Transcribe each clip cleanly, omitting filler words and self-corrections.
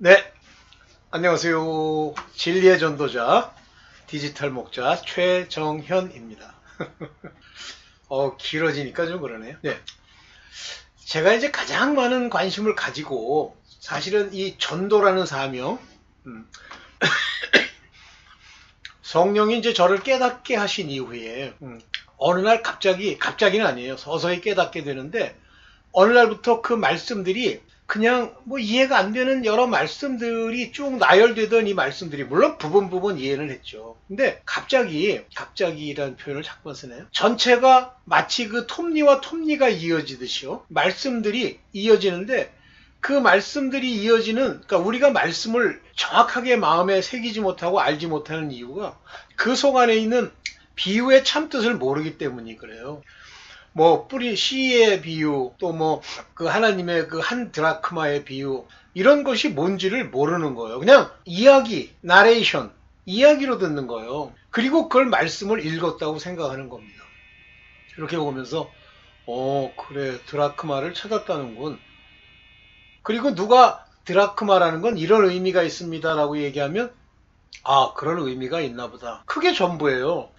네, 안녕하세요. 진리의 전도자, 디지털 목자 최정현입니다. 길어지니까 좀 그러네요. 네, 제가 이제 가장 많은 관심을 가지고 사실은 이 전도라는 사명, 음, 성령이 이제 저를 깨닫게 하신 이후에 어느 날 갑자기는 아니에요. 서서히 깨닫게 되는데 어느 날부터 그 말씀들이 그냥 뭐 이해가 안 되는 여러 말씀들이 쭉 나열되던 이 말씀들이 물론 부분 이해는 했죠. 근데 갑자기라는 표현을 자꾸만 쓰네요. 전체가 마치 그 톱니와 톱니가 이어지듯이요. 말씀들이 이어지는데 그 말씀들이 이어지는, 그러니까 우리가 말씀을 정확하게 마음에 새기지 못하고 알지 못하는 이유가 그 속 안에 있는 비유의 참뜻을 모르기 때문이 그래요. 뭐 뿌리 씨의 비유, 또 뭐 그 하나님의 그 한 드라크마의 비유, 이런 것이 뭔지를 모르는 거예요. 그냥 이야기, 나레이션, 이야기로 듣는 거예요. 그리고 그걸 말씀을 읽었다고 생각하는 겁니다. 이렇게 보면서 그래, 드라크마를 찾았다는군. 그리고 누가 드라크마라는 건 이런 의미가 있습니다라고 얘기하면 그런 의미가 있나 보다. 그게 전부예요.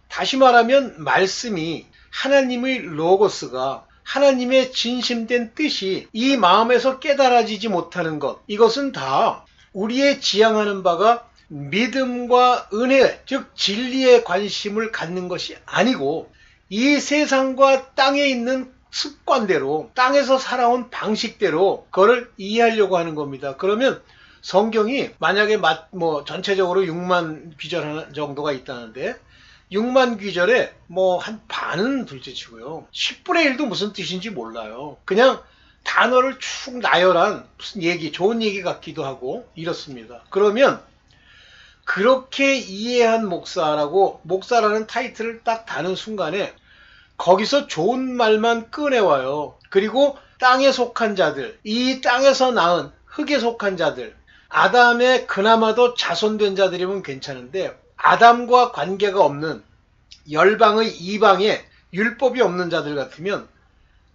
다시 말하면 말씀이, 하나님의 로고스가, 하나님의 진심된 뜻이 이 마음에서 깨달아지지 못하는 것, 이것은 다 우리의 지향하는 바가 믿음과 은혜, 즉 진리에 관심을 갖는 것이 아니고 이 세상과 땅에 있는 습관대로, 땅에서 살아온 방식대로 그거를 이해하려고 하는 겁니다. 그러면 성경이 만약에 전체적으로 6만 귀절 정도가 있다는데 6만 귀절에 뭐 한 반은 둘째치고요. 10분의 1도 무슨 뜻인지 몰라요. 그냥 단어를 축 나열한 무슨 얘기, 좋은 얘기 같기도 하고 이렇습니다. 그러면 그렇게 이해한 목사라는 타이틀을 딱 다는 순간에 거기서 좋은 말만 꺼내와요. 그리고 땅에 속한 자들, 이 땅에서 낳은 흙에 속한 자들, 아담의 그나마도 자손된 자들이면 괜찮은데 아담과 관계가 없는 열방의 이방에 율법이 없는 자들 같으면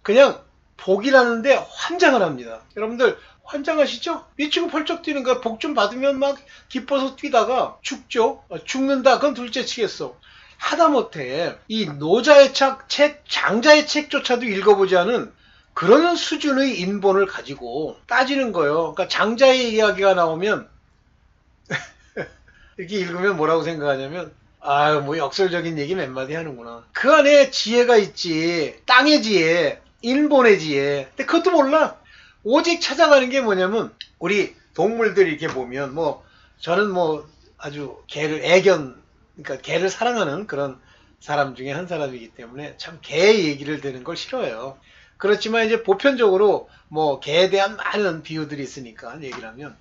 그냥 복이라는데 환장을 합니다. 여러분들 환장하시죠? 미치고 펄쩍 뛰는 거야. 복 좀 받으면 막 기뻐서 뛰다가 죽죠. 죽는다. 그건 둘째 치겠어. 하다못해 이 노자의 책, 장자의 책조차도 읽어보지 않은 그런 수준의 인본을 가지고 따지는 거예요. 그러니까 장자의 이야기가 나오면 이렇게 읽으면 뭐라고 생각하냐면 뭐 역설적인 얘기 몇 마디 하는구나. 그 안에 지혜가 있지. 땅의 지혜, 인본의 지혜. 근데 그것도 몰라. 오직 찾아가는 게 뭐냐면 우리 동물들 이렇게 보면 저는 아주 그러니까 개를 사랑하는 그런 사람 중에 한 사람이기 때문에 참 개 얘기를 듣는 걸 싫어해요. 그렇지만 이제 보편적으로 개에 대한 많은 비유들이 있으니까 얘기를 하면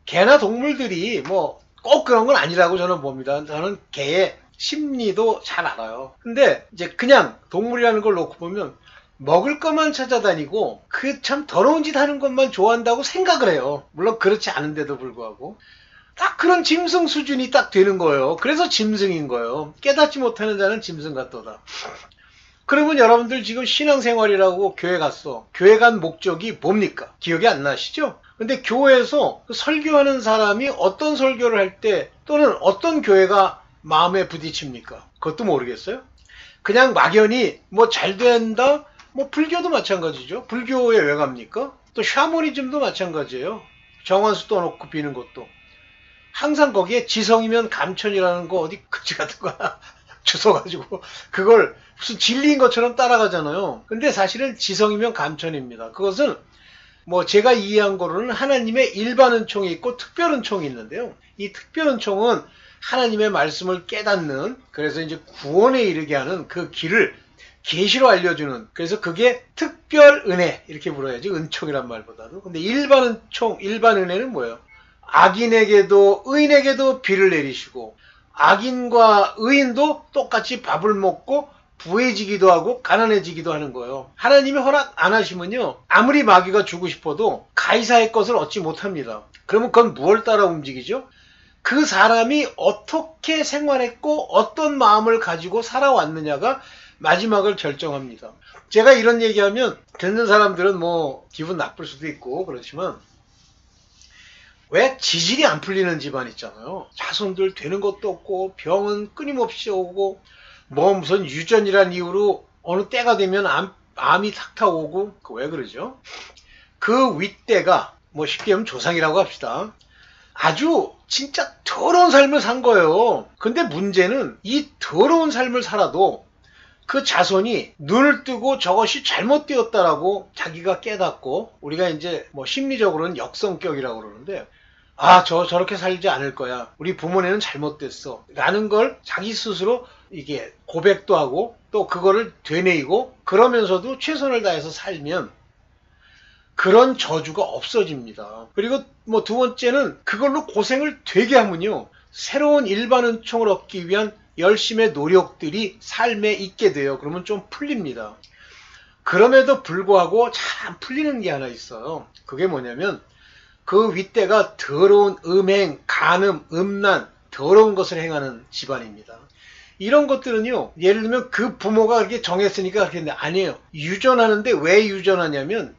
개나 동물들이 꼭 그런 건 아니라고 저는 봅니다. 저는 개의 심리도 잘 알아요. 근데 이제 그냥 동물이라는 걸 놓고 보면 먹을 것만 찾아다니고 그 참 더러운 짓 하는 것만 좋아한다고 생각을 해요. 물론 그렇지 않은데도 불구하고 딱 그런 짐승 수준이 딱 되는 거예요. 그래서 짐승인 거예요. 깨닫지 못하는 자는 짐승 같도다. 그러면 여러분들 지금 신앙생활이라고 교회 갔어. 교회 간 목적이 뭡니까? 기억이 안 나시죠? 근데 교회에서 설교하는 사람이 어떤 설교를 할 때 또는 어떤 교회가 마음에 부딪힙니까? 그것도 모르겠어요. 그냥 막연히 잘 된다? 불교도 마찬가지죠. 불교에 왜 갑니까? 또 샤머니즘도 마찬가지예요. 정원수 떠놓고 비는 것도. 항상 거기에 지성이면 감천이라는 거 어디 그지 같은 거 하나 주워가지고 그걸 무슨 진리인 것처럼 따라가잖아요. 근데 사실은 지성이면 감천입니다. 그것은 제가 이해한 거로는 하나님의 일반 은총이 있고 특별 은총이 있는데요. 이 특별 은총은 하나님의 말씀을 깨닫는, 그래서 이제 구원에 이르게 하는 그 길을 계시로 알려주는, 그래서 그게 특별 은혜 이렇게 불러야지 은총이란 말보다도. 근데 일반 은총, 일반 은혜는 뭐예요? 악인에게도 의인에게도 비를 내리시고 악인과 의인도 똑같이 밥을 먹고 부해지기도 하고 가난해지기도 하는 거예요. 하나님이 허락 안 하시면요, 아무리 마귀가 주고 싶어도 가이사의 것을 얻지 못합니다. 그러면 그건 무엇을 따라 움직이죠? 그 사람이 어떻게 생활했고 어떤 마음을 가지고 살아왔느냐가 마지막을 결정합니다. 제가 이런 얘기하면 듣는 사람들은 기분 나쁠 수도 있고 그렇지만 왜 지질이 안 풀리는 집안 있잖아요. 자손들 되는 것도 없고 병은 끊임없이 오고 뭐 무슨 유전이란 이유로 어느 때가 되면 암이 탁탁 오고 왜 그러죠? 그 윗대가 뭐 쉽게 하면 조상이라고 합시다. 아주 진짜 더러운 삶을 산 거예요. 근데 문제는 이 더러운 삶을 살아도 그 자손이 눈을 뜨고 저것이 잘못되었다라고 자기가 깨닫고, 우리가 이제 뭐 심리적으로는 역성격이라고 그러는데, 저렇게 살지 않을 거야. 우리 부모네는 잘못됐어. 라는 걸 자기 스스로 이게 고백도 하고 또 그거를 되뇌이고 그러면서도 최선을 다해서 살면 그런 저주가 없어집니다. 그리고 뭐 두 번째는 그걸로 고생을 되게 하면요, 새로운 일반 은총을 얻기 위한 열심의 노력들이 삶에 있게 돼요. 그러면 좀 풀립니다. 그럼에도 불구하고 잘 안 풀리는 게 하나 있어요. 그게 뭐냐면 그 윗대가 더러운 음행, 간음, 음란, 더러운 것을 행하는 집안입니다. 이런 것들은요, 예를 들면 그 부모가 그렇게 정했으니까 그렇게 했는데 아니에요. 유전하는데 왜 유전하냐면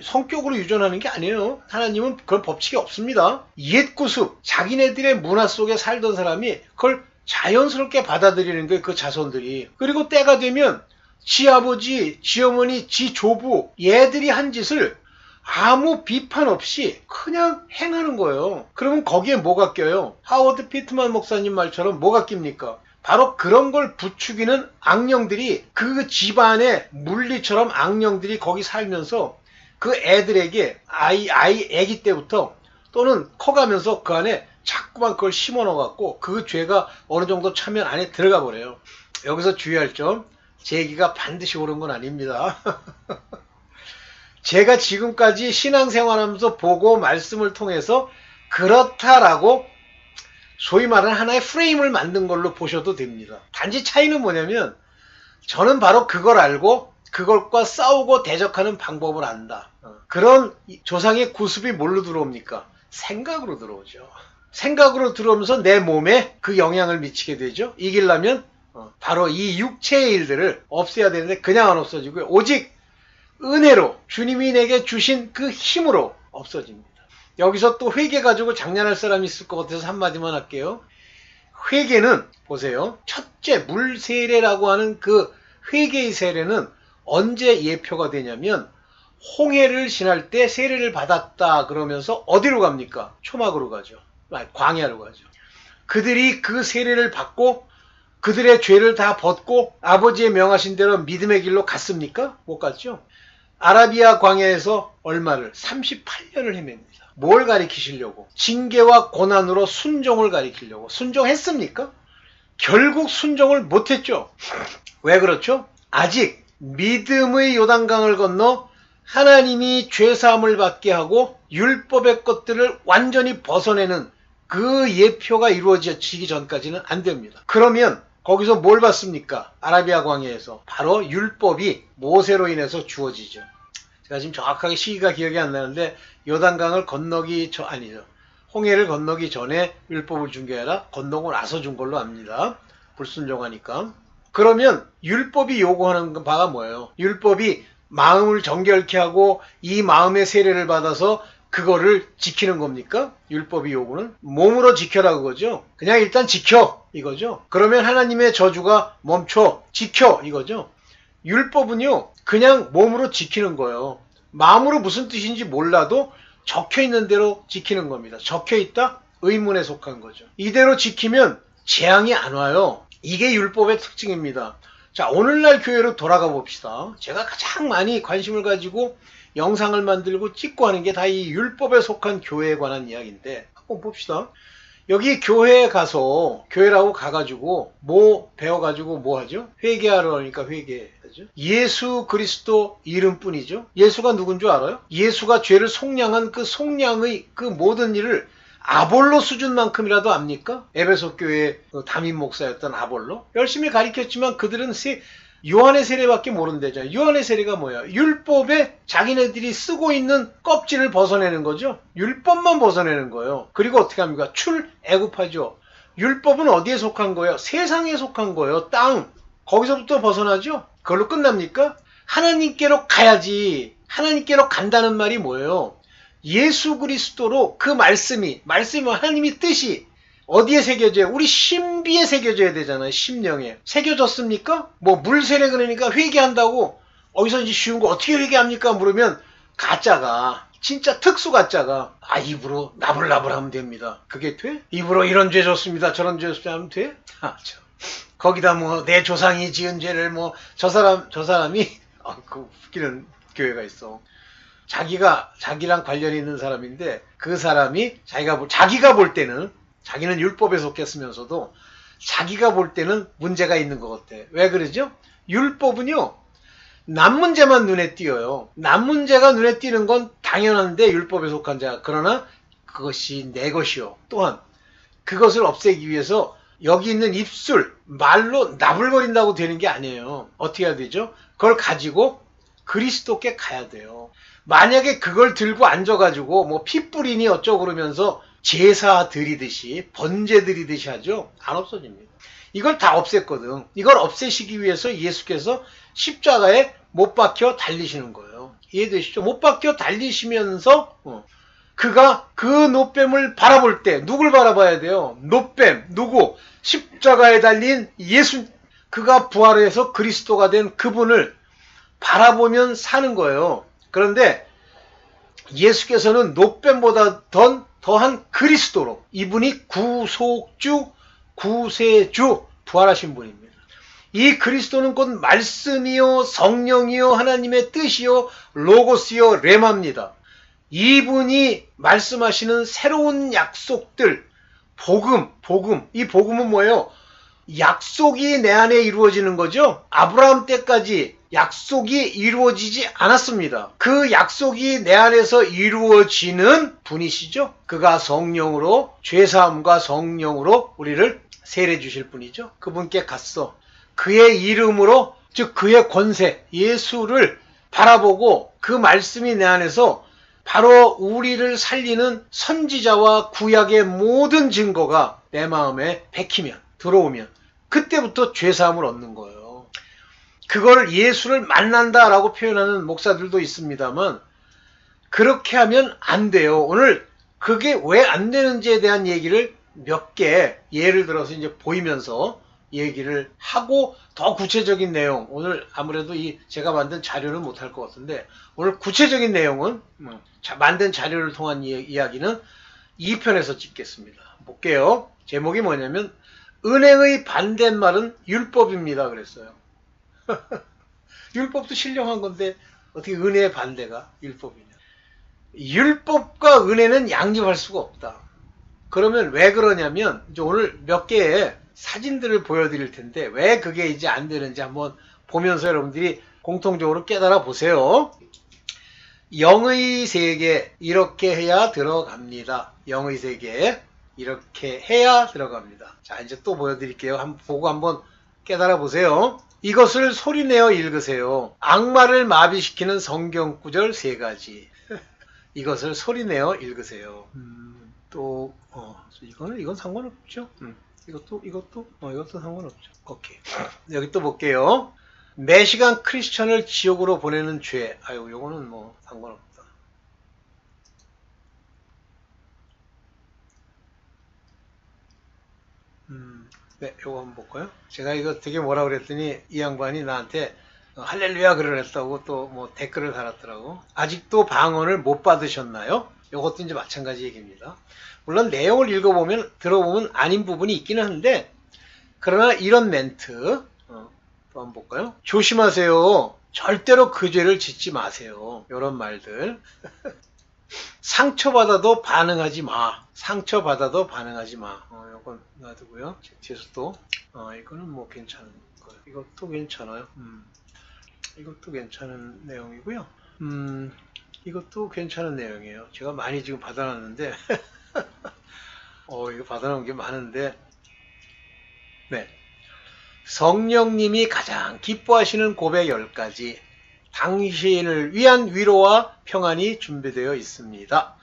성격으로 유전하는 게 아니에요. 하나님은 그런 법칙이 없습니다. 옛구습, 자기네들의 문화 속에 살던 사람이 그걸 자연스럽게 받아들이는 거예요. 그 자손들이. 그리고 때가 되면 지 아버지, 지 어머니, 지 조부 얘들이 한 짓을 아무 비판 없이 그냥 행하는 거예요. 그러면 거기에 뭐가 껴요? 하워드 피트만 목사님 말처럼 뭐가 낍니까? 바로 그런 걸 부추기는 악령들이, 그 집안의 물리처럼 악령들이 거기 살면서 그 애들에게 애기 때부터 또는 커가면서 그 안에 자꾸만 그걸 심어 넣어갖고 그 죄가 어느 정도 차면 안에 들어가 버려요. 여기서 주의할 점, 제 얘기가 반드시 옳은 건 아닙니다. 제가 지금까지 신앙생활하면서 보고 말씀을 통해서 그렇다라고 소위 말하는 하나의 프레임을 만든 걸로 보셔도 됩니다. 단지 차이는 뭐냐면 저는 바로 그걸 알고 그것과 싸우고 대적하는 방법을 안다. 그런 조상의 구습이 뭘로 들어옵니까? 생각으로 들어오죠. 생각으로 들어오면서 내 몸에 그 영향을 미치게 되죠. 이기려면 바로 이 육체의 일들을 없애야 되는데 그냥 안 없어지고요. 오직 은혜로 주님이 내게 주신 그 힘으로 없어집니다. 여기서 또 회개 가지고 장난할 사람이 있을 것 같아서 한마디만 할게요. 회개는 보세요. 첫째 물세례라고 하는 그 회개의 세례는 언제 예표가 되냐면 홍해를 지날 때 세례를 받았다 그러면서 어디로 갑니까? 초막으로 가죠. 광야로 가죠. 그들이 그 세례를 받고 그들의 죄를 다 벗고 아버지의 명하신 대로 믿음의 길로 갔습니까? 못 갔죠. 아라비아 광야에서 얼마를? 38년을 헤맵니다. 뭘 가리키시려고? 징계와 고난으로 순종을 가리키려고. 순종했습니까? 결국 순종을 못했죠. 왜 그렇죠? 아직 믿음의 요단강을 건너 하나님이 죄사함을 받게 하고 율법의 것들을 완전히 벗어내는 그 예표가 이루어지기 전까지는 안 됩니다. 그러면 거기서 뭘 받습니까? 아라비아 광야에서 바로 율법이 모세로 인해서 주어지죠. 제가 지금 정확하게 시기가 기억이 안 나는데 요단강을 건너기 아니죠. 홍해를 건너기 전에 율법을 준 게 아니라 건너고 나서 준 걸로 압니다. 불순종하니까. 그러면 율법이 요구하는 바가 뭐예요? 율법이 마음을 정결케 하고 이 마음의 세례를 받아서 그거를 지키는 겁니까? 율법이 요구는 몸으로 지켜라 그거죠. 그냥 일단 지켜 이거죠. 그러면 하나님의 저주가 멈춰 지켜 이거죠. 율법은요 그냥 몸으로 지키는 거예요. 마음으로 무슨 뜻인지 몰라도 적혀있는 대로 지키는 겁니다. 적혀있다? 의문에 속한 거죠. 이대로 지키면 재앙이 안 와요. 이게 율법의 특징입니다. 자, 오늘날 교회로 돌아가 봅시다. 제가 가장 많이 관심을 가지고 영상을 만들고 찍고 하는 게 다 이 율법에 속한 교회에 관한 이야기인데 한번 봅시다. 여기 교회에 가서 교회라고 가가지고 뭐 배워가지고 뭐 하죠? 회개하러 하니까 회개하죠. 예수 그리스도 이름뿐이죠. 예수가 누군 줄 알아요? 예수가 죄를 속량한 그 속량의 그 모든 일을 아볼로 수준만큼이라도 압니까? 에베소 교회의 담임 목사였던 아볼로 열심히 가르쳤지만 그들은 요한의 세례밖에 모른대잖아요. 요한의 세례가 뭐야? 율법에 자기네들이 쓰고 있는 껍질을 벗어내는 거죠. 율법만 벗어내는 거예요. 그리고 어떻게 합니까? 출애굽하죠. 율법은 어디에 속한 거예요? 세상에 속한 거예요. 땅. 거기서부터 벗어나죠. 그걸로 끝납니까? 하나님께로 가야지. 하나님께로 간다는 말이 뭐예요? 예수 그리스도로 그 말씀이 하나님의 뜻이 어디에 새겨져요? 우리 신비에 새겨져야 되잖아요. 심령에. 새겨졌습니까? 뭐 물세례 그러니까 회개한다고 어디서 이제 쉬운 거 어떻게 회개합니까? 물으면 가짜가 진짜 특수 가짜가 입으로 나불나불 하면 됩니다. 그게 돼? 입으로 이런 죄 졌습니다. 저런 죄 졌습니다 하면 돼? 참. 거기다 뭐 내 조상이 지은 죄를 뭐 저 사람이 그 웃기는 교회가 있어. 자기랑 관련이 있는 사람인데 그 사람이 자기가 볼 때는 자기는 율법에 속했으면서도 자기가 볼 때는 문제가 있는 것 같아. 왜 그러죠? 율법은요. 남 문제만 눈에 띄어요. 남 문제가 눈에 띄는 건 당연한데 율법에 속한 자. 그러나 그것이 내 것이요. 또한 그것을 없애기 위해서 여기 있는 입술, 말로 나불거린다고 되는 게 아니에요. 어떻게 해야 되죠? 그걸 가지고 그리스도께 가야 돼요. 만약에 그걸 들고 앉아가지고 뭐 피 뿌리니 어쩌고 그러면서 제사 드리듯이 번제 드리듯이 하죠. 안 없어집니다. 이걸 다 없앴거든. 이걸 없애시기 위해서 예수께서 십자가에 못 박혀 달리시는 거예요. 이해되시죠? 못 박혀 달리시면서 그가 그 노뱀을 바라볼 때 누굴 바라봐야 돼요? 노뱀 누구? 십자가에 달린 예수. 그가 부활해서 그리스도가 된 그분을 바라보면 사는 거예요. 그런데 예수께서는 노뱀보다 더한 그리스도로 이분이 구속주, 구세주, 부활하신 분입니다. 이 그리스도는 곧 말씀이요 성령이요 하나님의 뜻이요 로고스요 레마입니다. 이분이 말씀하시는 새로운 약속들, 복음. 이 복음은 뭐예요? 약속이 내 안에 이루어지는 거죠. 아브라함 때까지 약속이 이루어지지 않았습니다. 그 약속이 내 안에서 이루어지는 분이시죠. 그가 성령으로 죄사함과 성령으로 우리를 세례 주실 분이죠. 그분께 갔어. 그의 이름으로 즉 그의 권세 예수를 바라보고 그 말씀이 내 안에서 바로 우리를 살리는 선지자와 구약의 모든 증거가 내 마음에 bek히면 들어오면 그때부터 죄사함을 얻는 거예요. 그걸 예수를 만난다라고 표현하는 목사들도 있습니다만 그렇게 하면 안 돼요. 오늘 그게 왜 안 되는지에 대한 얘기를 몇 개 예를 들어서 이제 보이면서 얘기를 하고 더 구체적인 내용 오늘 아무래도 제가 만든 자료는 못할 것 같은데 오늘 구체적인 내용은 만든 자료를 통한 이야기는 2편에서 찍겠습니다. 볼게요. 제목이 뭐냐면 은혜의 반대말은 율법입니다. 그랬어요. 율법도 신령한 건데 어떻게 은혜의 반대가 율법이냐. 율법과 은혜는 양립할 수가 없다. 그러면 왜 그러냐면 이제 오늘 몇 개의 사진들을 보여드릴 텐데 왜 그게 이제 안 되는지 한번 보면서 여러분들이 공통적으로 깨달아 보세요. 영의 세계 이렇게 해야 들어갑니다. 영의 세계 이렇게 해야 들어갑니다. 자 이제 또 보여드릴게요. 한번 보고 한번 깨달아 보세요. 이것을 소리내어 읽으세요. 악마를 마비시키는 성경 구절 3가지. 이것을 소리내어 읽으세요. 이건 상관없죠. 이것도 상관없죠. 오케이. 여기 또 볼게요. 매시간 크리스천을 지옥으로 보내는 죄. 요거는 뭐 상관없다. 네, 요거 한번 볼까요? 제가 이거 되게 뭐라 그랬더니 이 양반이 나한테 할렐루야 그러랬다고 또 뭐 댓글을 달았더라고. 아직도 방언을 못 받으셨나요? 요것도 이제 마찬가지 얘기입니다. 물론 내용을 읽어보면 들어보면 아닌 부분이 있기는 한데 그러나 이런 멘트 또 한번 볼까요? 조심하세요. 절대로 그 죄를 짓지 마세요. 이런 말들. 상처받아도 반응하지 마. 상처받아도 반응하지 마. 이건 놔두고요. 뒤에서 또 이거는 뭐 괜찮은 거예요. 이것도 괜찮아요. 이것도 괜찮은 내용이고요. 이것도 괜찮은 내용이에요. 제가 많이 지금 받아놨는데 이거 받아놓은 게 많은데 네. 성령님이 가장 기뻐하시는 고백 10가지 당신을 위한 위로와 평안이 준비되어 있습니다.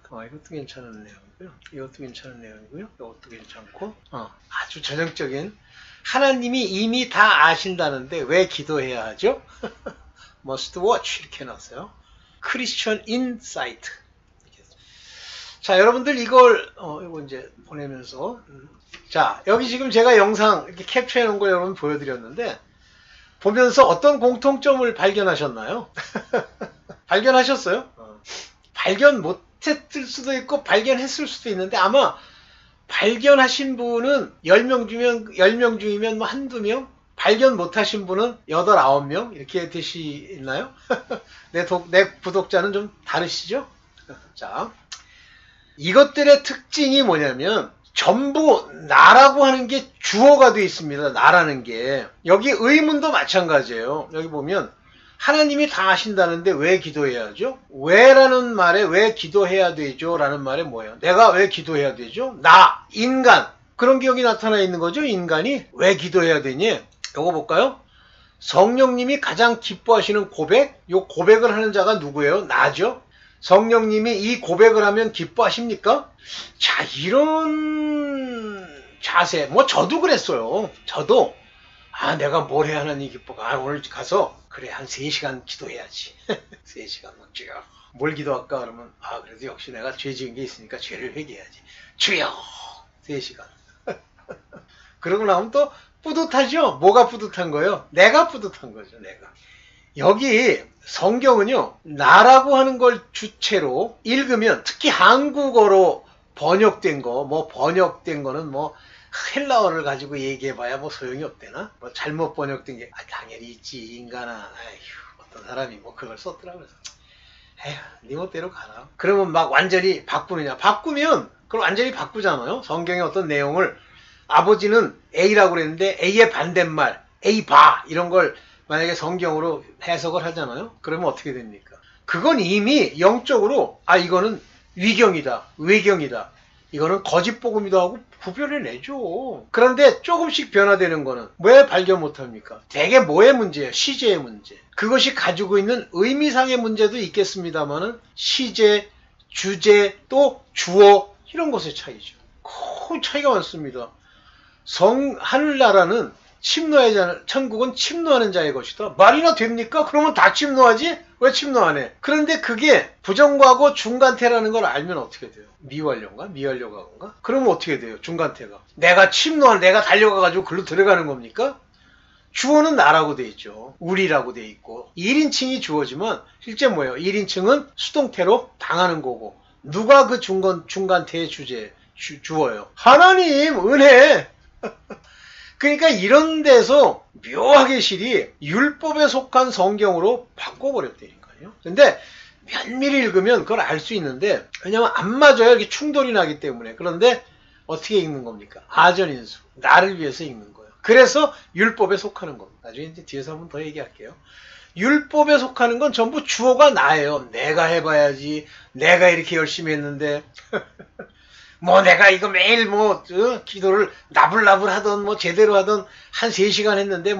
이것도 괜찮은 내용이고요. 이것도 괜찮은 내용이고요. 이것도 괜찮고 아주 전형적인 하나님이 이미 다 아신다는데 왜 기도해야 하죠? Must watch 이렇게 해놨어요. Christian Insight 자, 여러분들 이걸 이거 이제 보내면서 자, 여기 지금 제가 영상 이렇게 캡처해 놓은 걸 여러분 보여드렸는데 보면서 어떤 공통점을 발견하셨나요? 발견하셨어요? 발견 못했을 수도 있고 발견했을 수도 있는데 아마 발견하신 분은 10명 중이면 뭐 한두 명? 발견 못하신 분은 8, 9명? 이렇게 되시나요? 내 구독자는 좀 다르시죠? 자, 이것들의 특징이 뭐냐면 전부 나라고 하는 게 주어가 되어 있습니다. 나라는 게. 여기 의문도 마찬가지예요. 여기 보면 하나님이 다 하신다는데 왜 기도해야죠? 왜라는 말에 왜 기도해야 되죠? 라는 말에 뭐예요? 내가 왜 기도해야 되죠? 나, 인간. 그런 게 여기 나타나 있는 거죠? 인간이 왜 기도해야 되니? 요거 볼까요? 성령님이 가장 기뻐하시는 고백? 요 고백을 하는 자가 누구예요? 나죠? 성령님이 이 고백을 하면 기뻐하십니까? 자, 이런 자세, 뭐 저도 그랬어요. 저도 내가 뭘 해야 하나님 기뻐가? 오늘 가서 그래 한 3시간 기도해야지. 3시간 막 주여. 뭘 기도할까? 그러면 그래도 역시 내가 죄 지은 게 있으니까 죄를 회개해야지. 주여. 3시간. 그러고 나면 또 뿌듯하죠? 뭐가 뿌듯한 거예요? 내가 뿌듯한 거죠. 내가. 여기 성경은요, 나라고 하는 걸 주체로 읽으면 특히 한국어로 번역된 거, 번역된 거는 헬라어를 가지고 얘기해봐야 소용이 없대나? 잘못 번역된 게 당연히 있지, 인간아. 아휴, 어떤 사람이 그걸 썼더라고요. 에휴, 네 멋대로 가라. 그러면 막 완전히 바꾸느냐? 바꾸면 그걸 완전히 바꾸잖아요. 성경의 어떤 내용을 아버지는 A라고 그랬는데 A의 반대말, A 봐 이런 걸 만약에 성경으로 해석을 하잖아요. 그러면 어떻게 됩니까? 그건 이미 영적으로 이거는 위경이다, 외경이다. 이거는 거짓 복음이다 하고 구별해내죠. 그런데 조금씩 변화되는 거는 왜 발견 못합니까? 대개 뭐의 문제예요? 시제의 문제. 그것이 가지고 있는 의미상의 문제도 있겠습니다만은 시제, 주제, 또 주어 이런 것의 차이죠. 큰 차이가 많습니다. 하늘나라는 침노하지 않을, 천국은 침노하는 자의 것이다. 말이나 됩니까? 그러면 다 침노하지? 왜 침노 안 해? 그런데 그게 부정과고 중간태라는 걸 알면 어떻게 돼요? 미완료인가? 미완료가인가? 그러면 어떻게 돼요? 중간태가. 내가 내가 달려가가지고 글로 들어가는 겁니까? 주어는 나라고 돼 있죠. 우리라고 돼 있고 1인칭이 주어지만 실제 뭐예요? 1인칭은 수동태로 당하는 거고 누가 그 중간태의 주어예요? 하나님 은혜. 그러니까 이런 데서 묘하게 실이 율법에 속한 성경으로 바꿔버렸다니까요. 근데 면밀히 읽으면 그걸 알 수 있는데 왜냐면 안 맞아요. 이렇게 충돌이 나기 때문에. 그런데 어떻게 읽는 겁니까? 아전인수. 나를 위해서 읽는 거예요. 그래서 율법에 속하는 겁니다. 나중에 이제 뒤에서 한번 더 얘기할게요. 율법에 속하는 건 전부 주어가 나예요. 내가 해봐야지. 내가 이렇게 열심히 했는데 내가 이거 매일 기도를 나불나불 하던 제대로 하던 한 3시간 했는데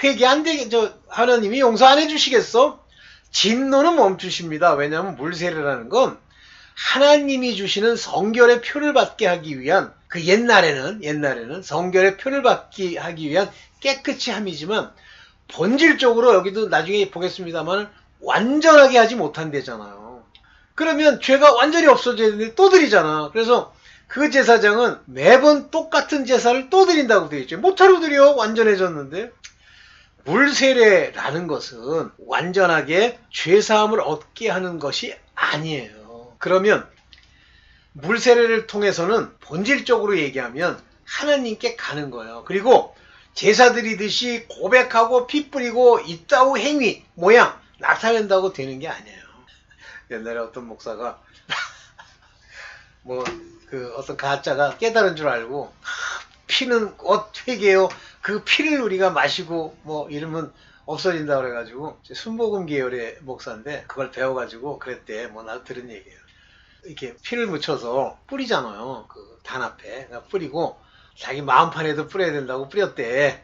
회개 안 되게 하나님이 용서 안 해주시겠어? 진노는 멈추십니다. 왜냐하면 물세례라는 건 하나님이 주시는 성결의 표를 받게 하기 위한 옛날에는 성결의 표를 받게 하기 위한 깨끗이 함이지만 본질적으로 여기도 나중에 보겠습니다만 완전하게 하지 못한대잖아요. 그러면 죄가 완전히 없어져야 되는데 또 드리잖아. 그래서 그 제사장은 매번 똑같은 제사를 또 드린다고 되어 있죠. 못하러 드려. 완전해졌는데. 물세례라는 것은 완전하게 죄사함을 얻게 하는 것이 아니에요. 그러면 물세례를 통해서는 본질적으로 얘기하면 하나님께 가는 거예요. 그리고 제사 드리듯이 고백하고 피 뿌리고 이따구 행위, 모양 나타낸다고 되는 게 아니에요. 옛날에 어떤 목사가 어떤 가짜가 깨달은 줄 알고 피는 회개요. 그 피를 우리가 마시고 이러면 없어진다 그래가지고 순복음 계열의 목사인데 그걸 배워가지고 그랬대. 나도 들은 얘기예요. 이렇게 피를 묻혀서 뿌리잖아요. 그 단 앞에 뿌리고 자기 마음판에도 뿌려야 된다고 뿌렸대.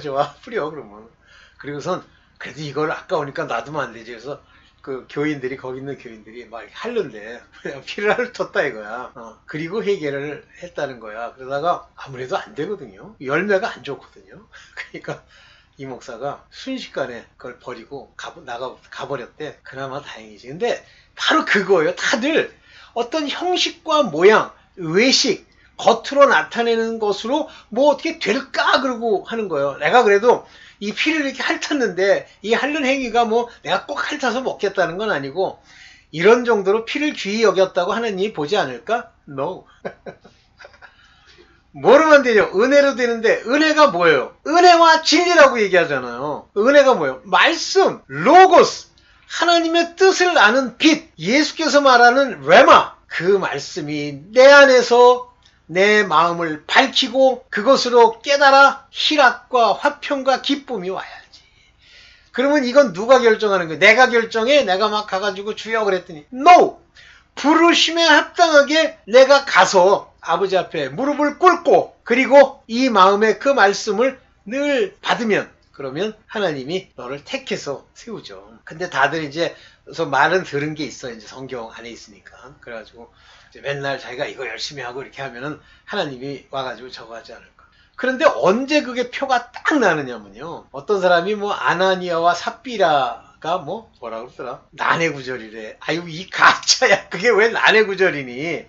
좋아 뿌려 그러면. 그리고선 그래도 이걸 아까우니까 놔두면 안 되지. 그래서 거기 있는 교인들이 막 하려는데 피를 핥았다 이거야. 그리고 회개를 했다는 거야. 그러다가 아무래도 안 되거든요. 열매가 안 좋거든요. 그러니까 이 목사가 순식간에 그걸 버리고 가버렸대. 그나마 다행이지. 근데 바로 그거예요. 다들 어떤 형식과 모양, 외식, 겉으로 나타내는 것으로 뭐 어떻게 될까 그러고 하는 거예요. 내가 그래도 이 피를 이렇게 핥았는데 이 핥는 행위가 뭐 내가 꼭 핥아서 먹겠다는 건 아니고 이런 정도로 피를 귀히 여겼다고 하느님이 보지 않을까? No. 뭐로 만 되냐? 은혜로 되는데 은혜가 뭐예요? 은혜와 진리라고 얘기하잖아요. 은혜가 뭐예요? 말씀, 로고스, 하나님의 뜻을 아는 빛, 예수께서 말하는 레마, 그 말씀이 내 안에서 내 마음을 밝히고 그것으로 깨달아 희락과 화평과 기쁨이 와야지. 그러면 이건 누가 결정하는 거예요? 내가 결정해? 내가 막 가가지고 주여 그랬더니 No! 부르심에 합당하게 내가 가서 아버지 앞에 무릎을 꿇고 그리고 이 마음에 그 말씀을 늘 받으면 그러면 하나님이 너를 택해서 세우죠. 근데 다들 이제 그래서 말은 들은 게 있어. 이제 성경 안에 있으니까. 그래가지고 이제 맨날 자기가 이거 열심히 하고 이렇게 하면은 하나님이 와가지고 저거 하지 않을까. 그런데 언제 그게 표가 딱 나느냐면요. 어떤 사람이 뭐 아나니아와 삽비라가 뭐라 그러더라. 난해구절이래. 아유 이 가짜야. 그게 왜 난해구절이니.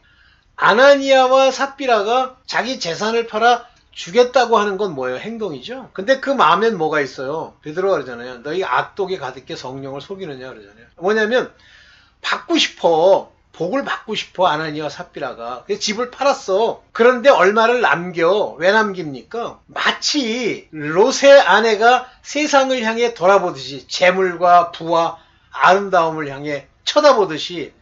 아나니아와 삽비라가 자기 재산을 팔아 주겠다고 하는 건 뭐예요? 행동이죠. 근데 그 마음엔 뭐가 있어요? 베드로가 그러잖아요. 너희 악독에 가득해 성령을 속이느냐 그러잖아요. 뭐냐면 받고 싶어. 복을 받고 싶어 아나니아와 삽비라가. 그래서 집을 팔았어. 그런데 얼마를 남겨. 왜 남깁니까? 마치 롯의 아내가 세상을 향해 돌아보듯이 재물과 부와 아름다움을 향해 쳐다보듯이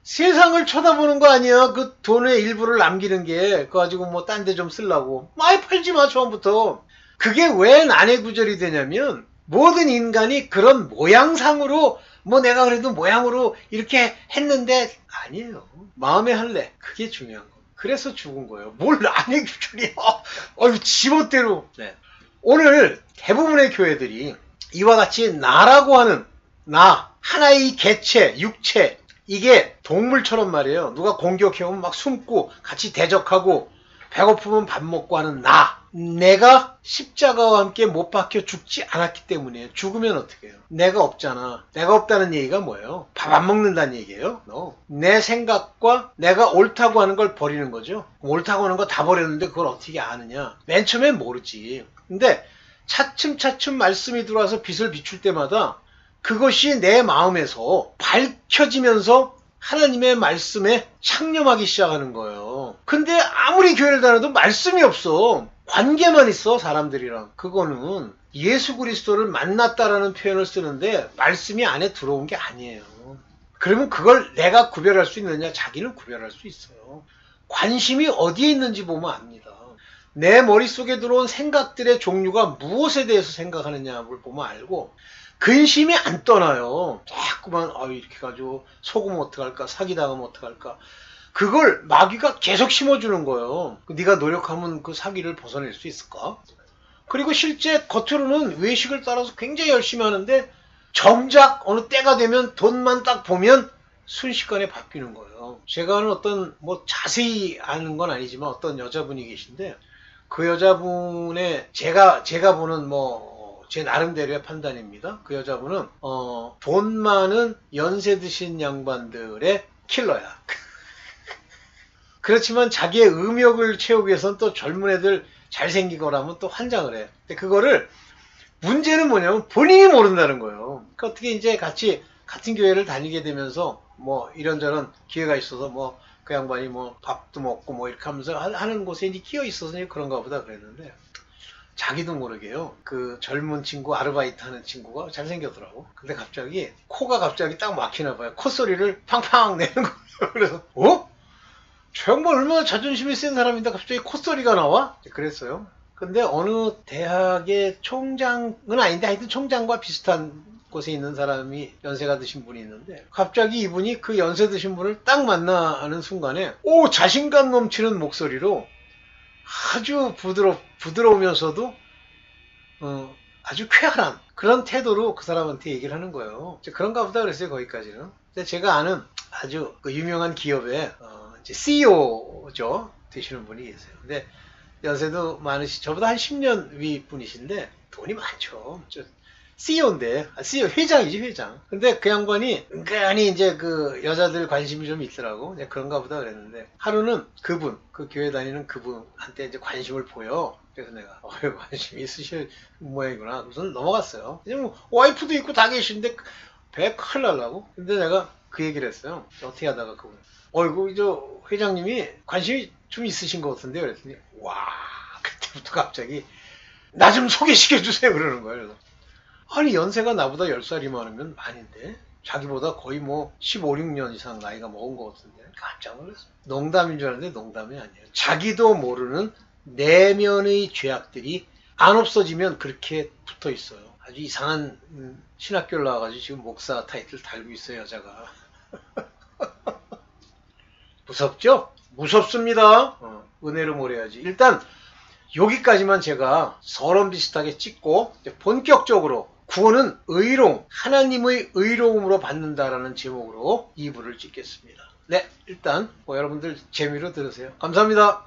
세상을 쳐다보는 거 아니야. 그 돈의 일부를 남기는 게 그거 가지고 뭐 딴 데 좀 쓰려고. 많이 팔지 마 처음부터. 그게 왜 난해 구절이 되냐면 모든 인간이 그런 모양상으로 뭐 내가 그래도 모양으로 이렇게 했는데 아니에요. 마음에 할래. 그게 중요한 거. 그래서 죽은 거예요. 뭘 난해 구절이야. 어휴 지멋대로. 네. 오늘 대부분의 교회들이 이와 같이 나라고 하는 나 하나의 개체 육체 이게 동물처럼 말이에요. 누가 공격해오면 막 숨고 같이 대적하고 배고프면 밥 먹고 하는 나. 내가 십자가와 함께 못 박혀 죽지 않았기 때문에 죽으면 어떻게 해요? 내가 없잖아. 내가 없다는 얘기가 뭐예요? 밥 안 먹는다는 얘기예요? No. 내 생각과 내가 옳다고 하는 걸 버리는 거죠. 옳다고 하는 거 다 버렸는데 그걸 어떻게 아느냐? 맨 처음엔 모르지. 근데 차츰차츰 말씀이 들어와서 빛을 비출 때마다 그것이 내 마음에서 밝혀지면서 하나님의 말씀에 창념하기 시작하는 거예요. 근데 아무리 교회를 다녀도 말씀이 없어. 관계만 있어 사람들이랑. 그거는 예수 그리스도를 만났다라는 표현을 쓰는데 말씀이 안에 들어온 게 아니에요. 그러면 그걸 내가 구별할 수 있느냐? 자기는 구별할 수 있어요. 관심이 어디에 있는지 보면 압니다. 내 머릿속에 들어온 생각들의 종류가 무엇에 대해서 생각하느냐를 보면 알고 근심이 안 떠나요. 자꾸만 이렇게 가지고 속으면 어떡할까 사기당하면 어떡할까 그걸 마귀가 계속 심어주는 거예요. 네가 노력하면 그 사기를 벗어낼 수 있을까? 그리고 실제 겉으로는 외식을 따라서 굉장히 열심히 하는데 정작 어느 때가 되면 돈만 딱 보면 순식간에 바뀌는 거예요. 제가 아는 어떤 자세히 아는 건 아니지만 어떤 여자분이 계신데 그 여자분의 제가 보는 제 나름대로의 판단입니다. 그 여자분은 돈 많은 연세 드신 양반들의 킬러야. 그렇지만 자기의 음욕을 채우기 위해서는 또 젊은 애들 잘생기거라면 또 환장을 해. 근데 그거를 문제는 뭐냐면 본인이 모른다는 거예요. 그러니까 어떻게 이제 같은 교회를 다니게 되면서 이런저런 기회가 있어서 그 양반이 밥도 먹고 이렇게 하면서 하는 곳에 이제 끼어 있어서 그런가 보다 그랬는데 자기도 모르게요. 그 젊은 친구 아르바이트 하는 친구가 잘생겼더라고. 근데 갑자기 코가 갑자기 딱 막히나 봐요. 콧소리를 팡팡 내는 거예요. 그래서 저 양반 얼마나 자존심이 센 사람인데 갑자기 콧소리가 나와? 그랬어요. 근데 어느 대학의 총장은 아닌데 하여튼 총장과 비슷한 곳에 있는 사람이 연세가 드신 분이 있는데 갑자기 이분이 그 연세 드신 분을 딱 만나는 순간에 자신감 넘치는 목소리로 아주 부드러우면서도 아주 쾌활한 그런 태도로 그 사람한테 얘기를 하는 거예요. 그런가 보다 그랬어요. 거기까지는. 근데 제가 아는 아주 유명한 기업의 이제 CEO죠. 되시는 분이 계세요. 근데 연세도 많으시 저보다 한 10년 위 분이신데 돈이 많죠. CEO인데, CEO 회장이지 회장. 근데 그 양반이 은근히 이제 그 여자들 관심이 좀 있더라고. 이제 그런가 보다 그랬는데 하루는 그 교회 다니는 그분한테 이제 관심을 보여. 그래서 내가 관심 있으실 모양이구나. 우선 넘어갔어요. 이제 뭐 와이프도 있고 다 계신데 배 큰일 날라고. 근데 내가 그 얘기를 했어요. 어떻게 하다가 그분. 이거 저 회장님이 관심이 좀 있으신 것 같은데 그랬더니 와 그때부터 갑자기 나 좀 소개시켜 주세요 그러는 거예요. 그래서 아니 연세가 나보다 10살이 많으면 많은데 자기보다 거의 뭐 15, 16년 이상 나이가 먹은 것 같은데 깜짝 놀랐어요. 농담인 줄 알았는데 농담이 아니에요. 자기도 모르는 내면의 죄악들이 안 없어지면 그렇게 붙어 있어요. 아주 이상한 신학교를 나와가지고 지금 목사 타이틀 달고 있어요 여자가. 무섭죠? 무섭습니다. 은혜로 몰아야지. 일단 여기까지만 제가 서론 비슷하게 찍고 본격적으로 구원은 의로움, 하나님의 의로움으로 받는다라는 제목으로 2부를 찍겠습니다. 네, 일단 뭐 여러분들 재미로 들으세요. 감사합니다.